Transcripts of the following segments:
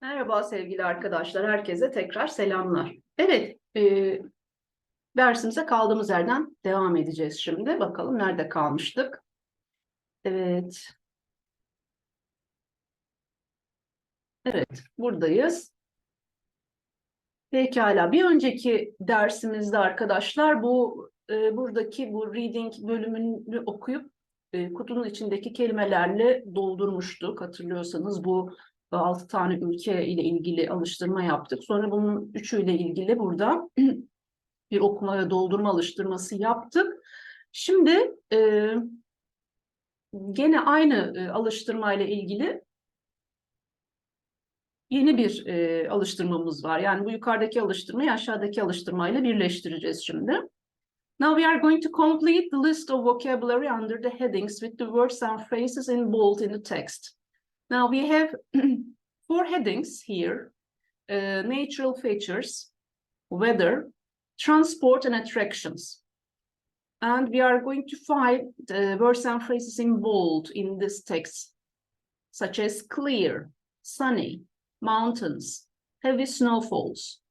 Merhaba sevgili arkadaşlar, herkese tekrar selamlar. Evet, dersimize kaldığımız yerden devam edeceğiz şimdi. Bakalım nerede kalmıştık? Evet, evet, buradayız. Pekala, bir önceki dersimizde arkadaşlar buradaki bu reading bölümünü okuyup kutunun içindeki kelimelerle doldurmuştuk. Hatırlıyorsanız bu 6 tane ülke ile ilgili alıştırma yaptık. Sonra bunun üçüyle ilgili burada bir okuma ve doldurma alıştırması yaptık. Şimdi gene aynı alıştırmayla ilgili yeni bir alıştırmamız var. Yani bu yukarıdaki alıştırmayı aşağıdaki alıştırmayla birleştireceğiz şimdi. Now we are going to complete the list of vocabulary under the headings with the words and phrases in bold in the text. Now we have four headings here: natural features, weather, transport, and attractions. And we are going to find words and phrases in bold in this text, such as clear, sunny, mountains, heavy snowfalls,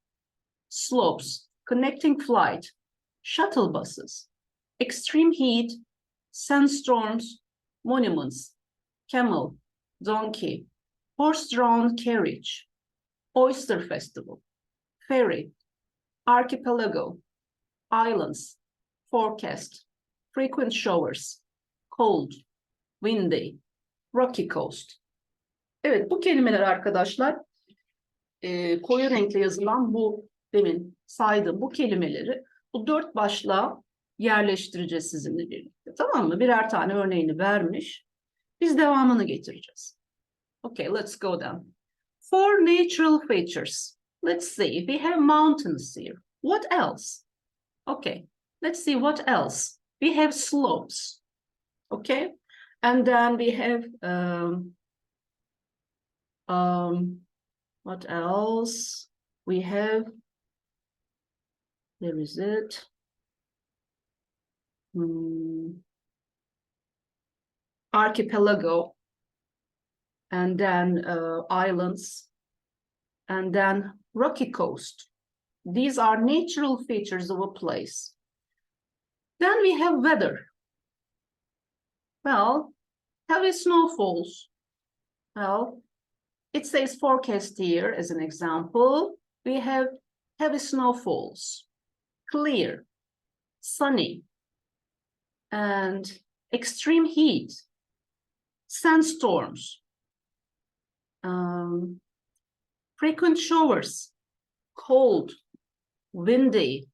slopes, connecting flight, shuttle buses, extreme heat, sandstorms, monuments, camel, donkey, horse-drawn carriage, oyster festival, ferry, archipelago, islands, forecast, frequent showers, cold, windy, rocky coast. Evet, bu kelimeler arkadaşlar koyu renkle yazılan bu demin saydığım bu kelimeleri bu 4 başlığa yerleştireceğiz sizinle birlikte. Tamam mı? Birer tane örneğini vermiş. Biz devamını getireceğiz. Okay, let's go then. For natural features. Let's see. We have mountains here. What else? Okay. Let's see what else. We have slopes, okay? And then we have, what else? We have, where is it? Archipelago, and then islands, and then rocky coast. These are natural features of a place. Then we have weather. Well, heavy snowfalls. Well, it says forecast here as an example. We have heavy snowfalls, clear, sunny, and extreme heat, sandstorms, frequent showers, cold, windy.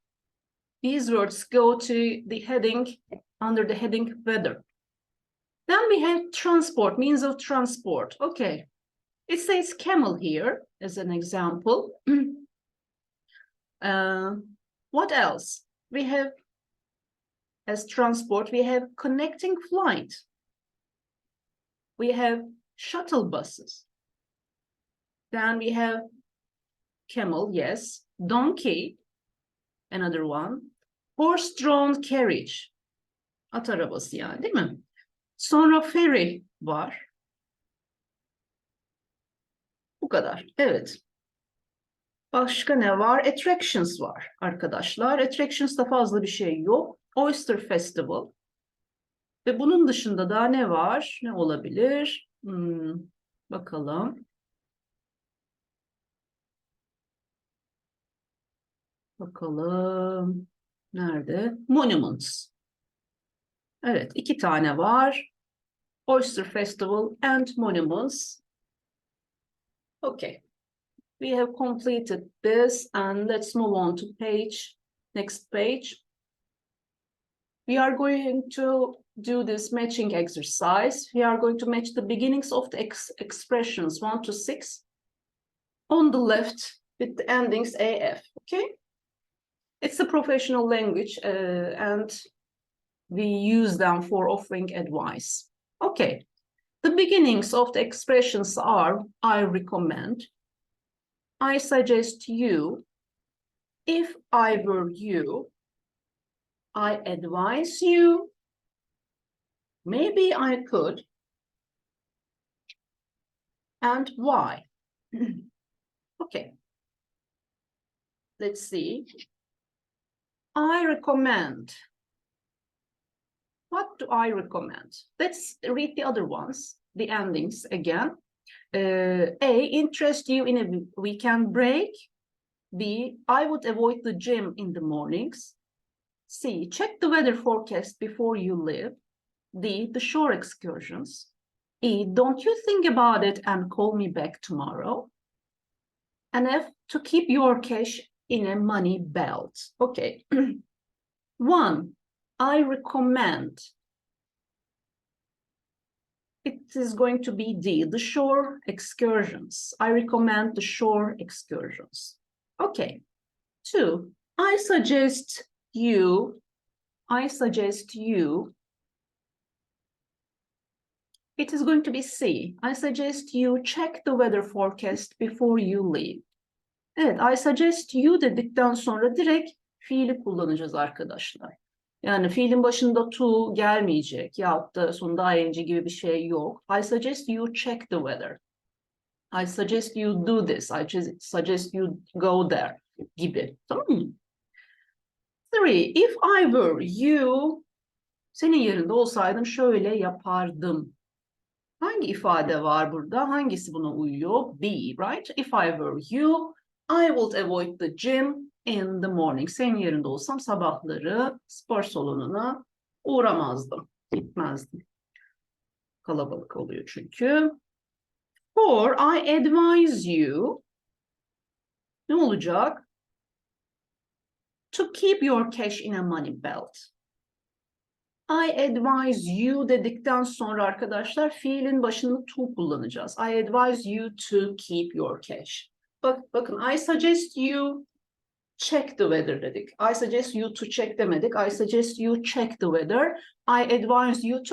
These words go to the heading, under the heading weather. Then we have transport, means of transport. Okay, it says camel here as an example. What else? We have, as transport, we have connecting flight. We have shuttle buses. Then we have camel, yes. Donkey, another one. Horse-drawn carriage. At arabası yani, değil mi? Sonra ferry var. Bu kadar. Evet. Başka ne var? Attractions var arkadaşlar. Attractions'ta fazla bir şey yok. Oyster Festival. Ve bunun dışında da ne var? Ne olabilir? Bakalım. Bakalım. Nerede? Monuments. Evet, 2 tane var. Oyster Festival and Monuments. Okay. We have completed this, and let's move on to next page. We are going to do this matching exercise. We are going to match the beginnings of the expressions 1 to 6 on the left with the endings AF, okay? It's a professional language and we use them for offering advice. Okay, the beginnings of the expressions are, I recommend, I suggest you, if I were you, I advise you, maybe I could, and why. Okay. Let's see. I recommend. What do I recommend? Let's read the other ones, the endings again. A, interest you in a weekend break. B, I would avoid the gym in the mornings. C, check the weather forecast before you leave. D, the shore excursions. E, don't you think about it and call me back tomorrow. And F, to keep your cash in a money belt. Okay. 1, I recommend. It is going to be D, the shore excursions. I recommend the shore excursions. Okay. 2, I suggest you. It is going to be C. I suggest you check the weather forecast before you leave. Evet, I suggest you dedikten sonra direkt fiili kullanacağız arkadaşlar. Yani fiilin başında to gelmeyecek yahut da sonunda ing gibi bir şey yok. I suggest you check the weather. I suggest you do this. I suggest you go there gibi. Tamam mı? 3. If I were you, senin yerinde olsaydım şöyle yapardım. Hangi ifade var burada? Hangisi buna uyuyor? B, right? If I were you, I would avoid the gym in the morning. Senin yerinde olsam sabahları spor salonuna uğramazdım. Gitmezdim. Kalabalık oluyor çünkü. 4, I advise you. Ne olacak? To keep your cash in a money belt. I advise you dedikten sonra arkadaşlar fiilin başını to kullanacağız. I advise you to keep your cash. Bakın I suggest you check the weather dedik. I suggest you to check demedik. I suggest you check the weather. I advise you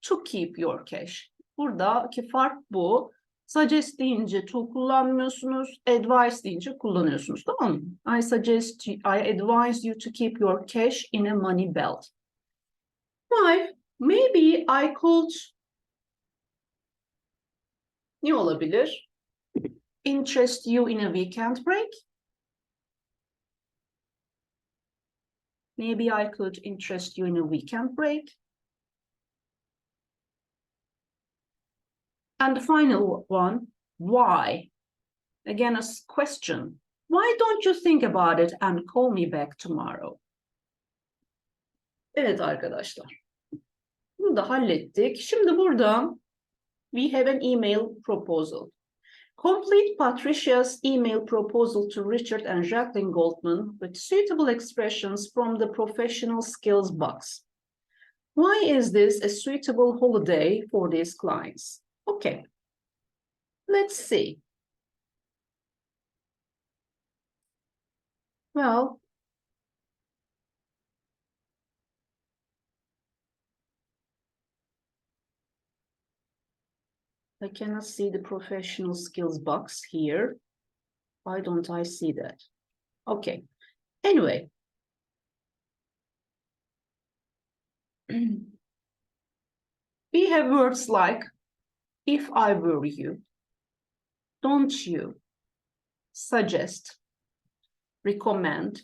to keep your cash. Buradaki fark bu. Suggest deyince to kullanmıyorsunuz. Advise deyince kullanıyorsunuz. Tamam mı? I advise you to keep your cash in a money belt. 5. Maybe I could. Ne olabilir? Interest you in a weekend break. Maybe I could interest you in a weekend break. And the final one, why? Again, a question. Why don't you think about it and call me back tomorrow? Evet arkadaşlar. Bunu da hallettik. Şimdi burada we have an email proposal. Complete Patricia's email proposal to Richard and Jacqueline Goldman with suitable expressions from the professional skills box. Why is this a suitable holiday for these clients? Okay, let's see. Well, I cannot see the professional skills box here. Why don't I see that? Okay, anyway. We have words like, if I were you, don't you, suggest, recommend,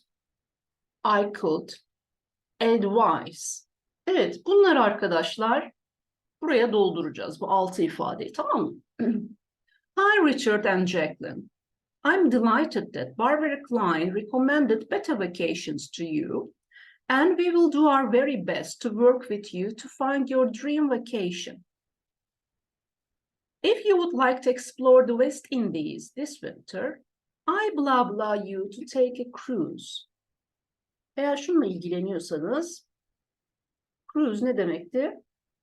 I could, advise. Evet, bunlar arkadaşlar buraya dolduracağız bu 6 ifadeyi, tamam mı? Hi Richard and Jacqueline. I'm delighted that Barbara Klein recommended better vacations to you, and we will do our very best to work with you to find your dream vacation. If you would like to explore the West Indies this winter, I blah blah you to take a cruise. Eğer şununla ilgileniyorsanız, cruise ne demekti?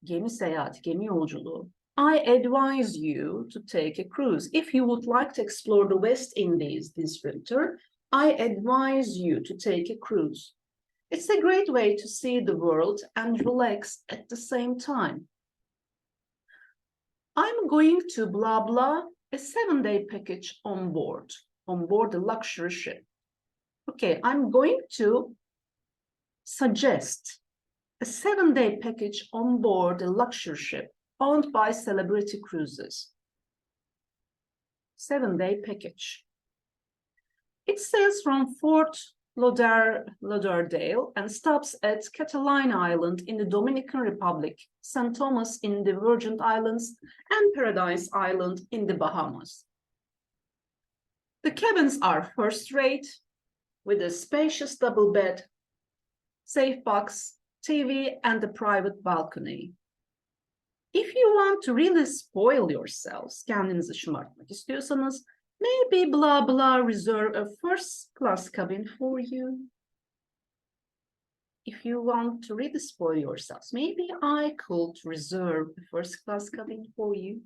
Gemi seyahati, gemi yolculuğu. I advise you to take a cruise. If you would like to explore the West Indies this winter, I advise you to take a cruise. It's a great way to see the world and relax at the same time. I'm going to blah blah a 7-day package on board a luxury ship. Okay, I'm going to suggest a 7-day package on board a luxury ship owned by Celebrity Cruises. 7-day package. It sails from Fort Lauderdale and stops at Catalina Island in the Dominican Republic, St. Thomas in the Virgin Islands, and Paradise Island in the Bahamas. The cabins are first-rate, with a spacious double bed, safe box, TV, and a private balcony. If you want to really spoil yourselves, kendinizi şımartmak istiyorsanız, maybe blah blah reserve a first class cabin for you. If you want to really spoil yourselves, maybe I could reserve a first class cabin for you.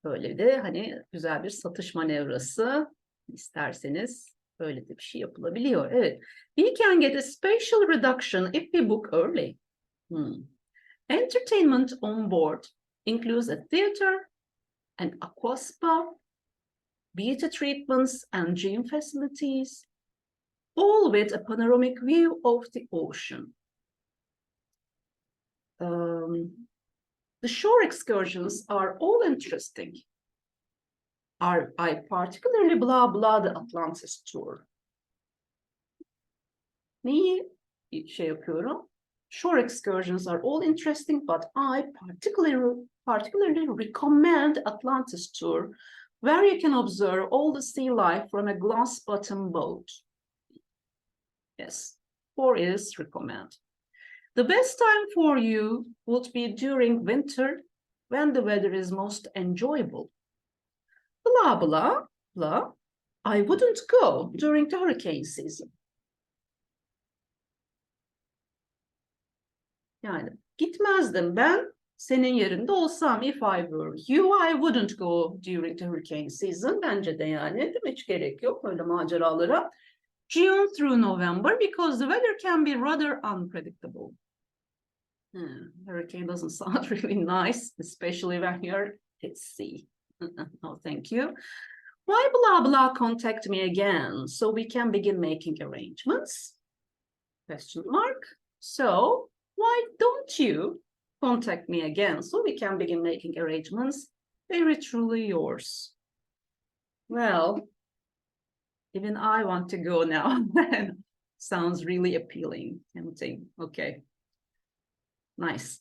Böyle de hani güzel bir satış manevrası, isterseniz böyle de bir şey yapılabiliyor. Evet. We can get a special reduction if we book early. Entertainment on board includes a theater, an aqua spa, beauty treatments and gym facilities, all with a panoramic view of the ocean. The shore excursions are all interesting. I particularly blah blah the Atlantis tour. Neyi şey yapıyorum? Shore excursions are all interesting, but I particularly recommend Atlantis tour, where you can observe all the sea life from a glass bottom boat. Yes, 4 is recommend. The best time for you would be during winter, when the weather is most enjoyable. Blah, blah, blah. I wouldn't go during the hurricane season. Yani gitmezdim ben senin yerinde olsam. If I were you, I wouldn't go during the hurricane season. Bence de yani değil mi? Hiç gerek yok öyle maceralara. June through November, because the weather can be rather unpredictable. Hurricane doesn't sound really nice, especially when you're at sea. No, thank you. Why blah blah contact me again so we can begin making arrangements? Question mark. So why don't you contact me again so we can begin making arrangements? Very truly yours. Well, even I want to go now. Sounds really appealing. Tempting. Okay. Nice.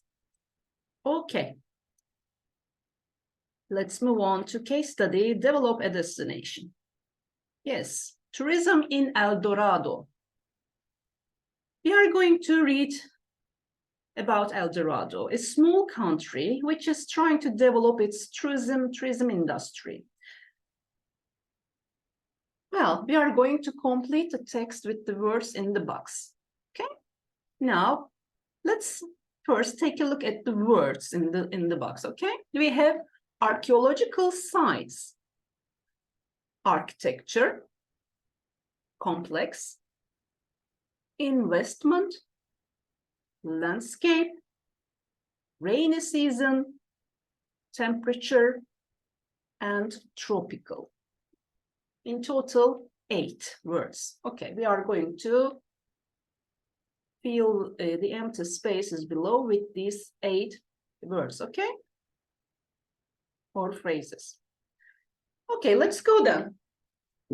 Okay. Let's move on to case study, develop a destination. Yes, tourism in El Dorado. We are going to read about El Dorado, a small country which is trying to develop its tourism industry. Well, we are going to complete the text with the words in the box. Okay. Now, let's first take a look at the words in the box. Okay. We have archaeological sites, architecture, complex, investment, landscape, rainy season, temperature, and tropical. In total, 8 words. Okay, we are going to fill the empty spaces below with these 8 words, okay? Or phrases. Okay, let's go then.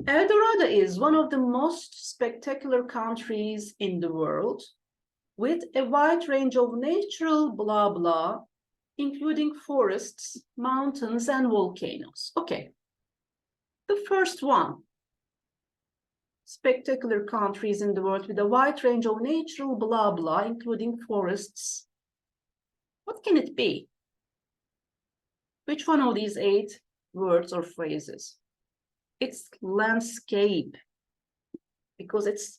El Dorado is one of the most spectacular countries in the world, with a wide range of natural blah blah, including forests, mountains, and volcanoes. Okay. The first one, spectacular countries in the world with a wide range of natural blah blah, including forests. What can it be? Which one of these 8 words or phrases? It's landscape, because it's,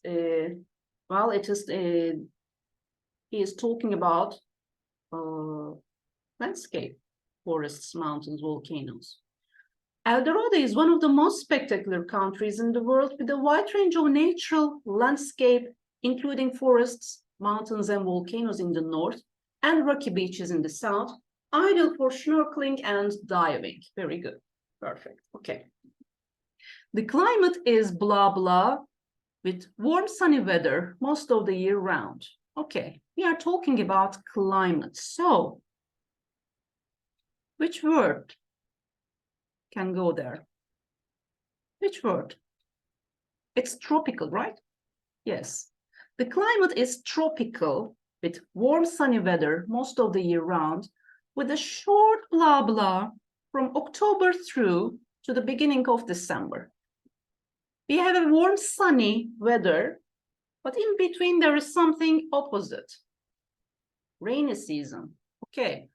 well, it is, he is talking about landscape, forests, mountains, volcanoes. El Dorado is one of the most spectacular countries in the world with a wide range of natural landscape, including forests, mountains, and volcanoes in the north, and rocky beaches in the south, ideal for snorkeling and diving. Very good. Perfect. Okay. The climate is blah, blah, with warm, sunny weather most of the year round. Okay. We are talking about climate. So, which word can go there? Which word? It's tropical, right? Yes. The climate is tropical with warm sunny weather most of the year round, with a short blah blah from October through to the beginning of December. We have a warm sunny weather, but in between there is something opposite. Rainy season. Okay.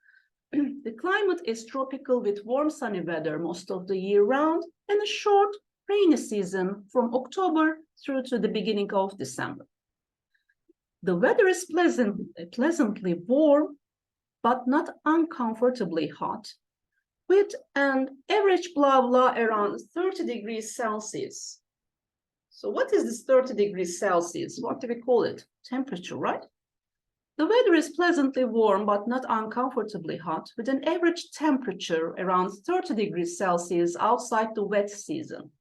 The climate is tropical with warm sunny weather most of the year round and a short rainy season from October through to the beginning of December. The weather is pleasantly warm, but not uncomfortably hot, with an average blah blah around 30 degrees Celsius. So what is this 30 degrees Celsius? What do we call it? Temperature, right? The weather is pleasantly warm, but not uncomfortably hot, with an average temperature around 30 degrees Celsius outside the wet season.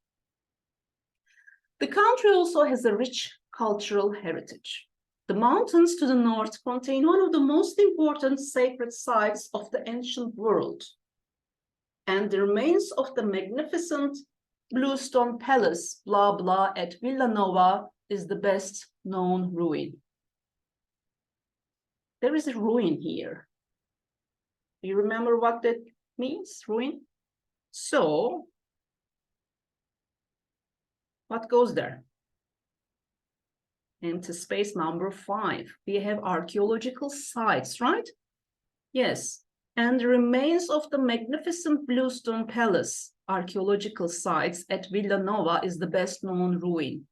The country also has a rich cultural heritage. The mountains to the north contain one of the most important sacred sites of the ancient world, and the remains of the magnificent bluestone palace, blah blah, at Villanova is the best known ruin. There is a ruin here. Do you remember what that means, ruin? So, what goes there? Into space number 5. We have archaeological sites, right? Yes. And the remains of the magnificent bluestone palace, archaeological sites at Villanova is the best known ruin.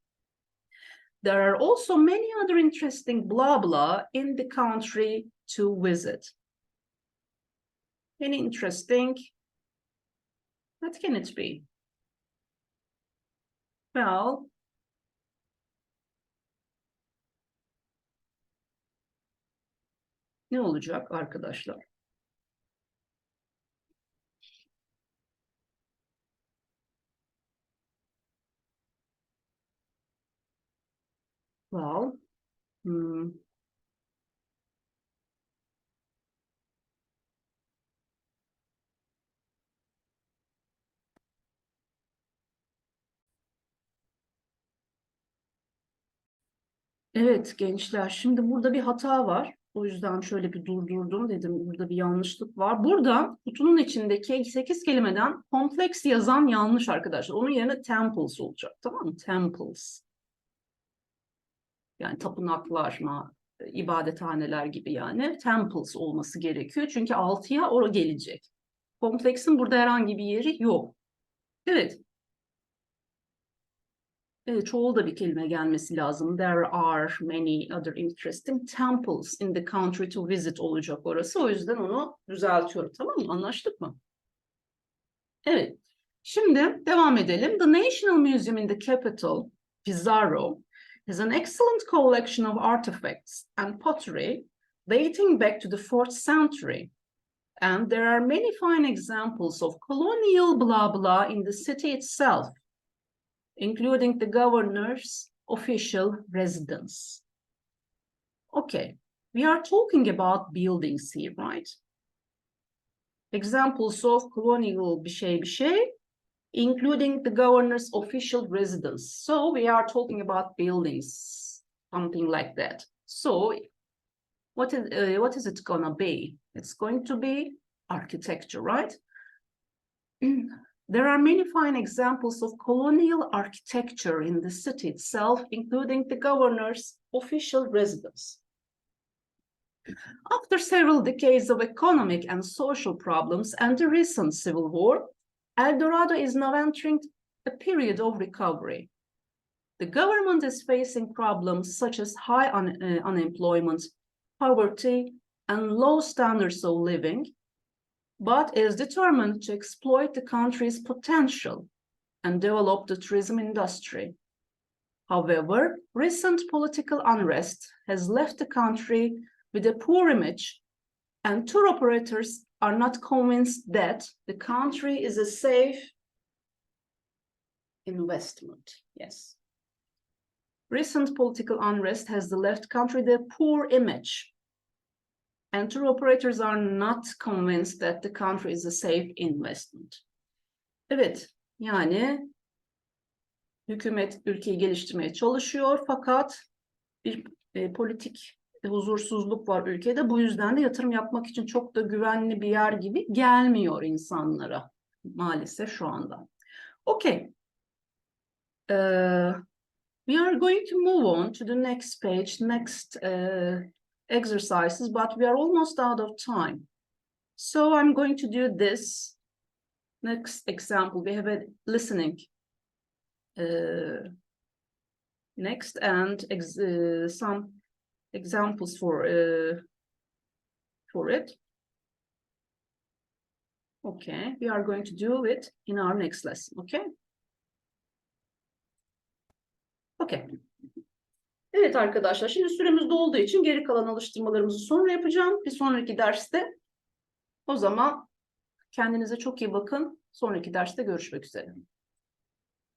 There are also many other interesting blah blah in the country to visit. Any interesting? What can it be? Well, ne olacak arkadaşlar? Well, evet gençler, şimdi burada bir hata var. O yüzden şöyle bir durdurdum, dedim burada bir yanlışlık var. Burada kutunun içindeki 8 kelimeden kompleks yazan yanlış arkadaşlar. Onun yerine temples olacak, tamam mı? Temples. Yani tapınaklar, ibadethaneler gibi yani. Temples olması gerekiyor. Çünkü 6'ya o gelecek. Kompleksin burada herhangi bir yeri yok. Evet. Evet, çoğul bir kelime gelmesi lazım. There are many other interesting temples in the country to visit olacak orası. O yüzden onu düzeltiyorum. Tamam mı? Anlaştık mı? Evet. Şimdi devam edelim. The National Museum in the capital, Pizarro, has an excellent collection of artifacts and pottery dating back to the 4th century. And there are many fine examples of colonial blah blah in the city itself, including the governor's official residence. Okay, we are talking about buildings here, right? Examples of colonial bir şey, including the governor's official residence. So we are talking about buildings, something like that. So what is it gonna be? It's going to be architecture, right? There are many fine examples of colonial architecture in the city itself, including the governor's official residence. After several decades of economic and social problems and the recent civil war, El Dorado is now entering a period of recovery. The government is facing problems such as high unemployment, poverty, and low standards of living, but is determined to exploit the country's potential and develop the tourism industry. However, recent political unrest has left the country with a poor image, and tour operators are not convinced that the country is a safe investment. Yes. Recent political unrest has left the country with a poor image, and tour operators are not convinced that the country is a safe investment. Evet, yani Hükümet ülkeyi geliştirmeye çalışıyor fakat bir politik huzursuzluk var ülkede. Bu yüzden de yatırım yapmak için çok da güvenli bir yer gibi gelmiyor insanlara maalesef şu anda. Okay. We are going to move on to the next page, next exercises, but we are almost out of time. So I'm going to do this. Next example, we have a listening. Next, and some examples for it. Okay, we are going to do it in our next lesson. Okay. Okay. Evet arkadaşlar, şimdi süremiz dolduğu için geri kalan alıştırmalarımızı sonra yapacağım. Bir sonraki derste. O zaman kendinize çok iyi bakın. Sonraki derste görüşmek üzere.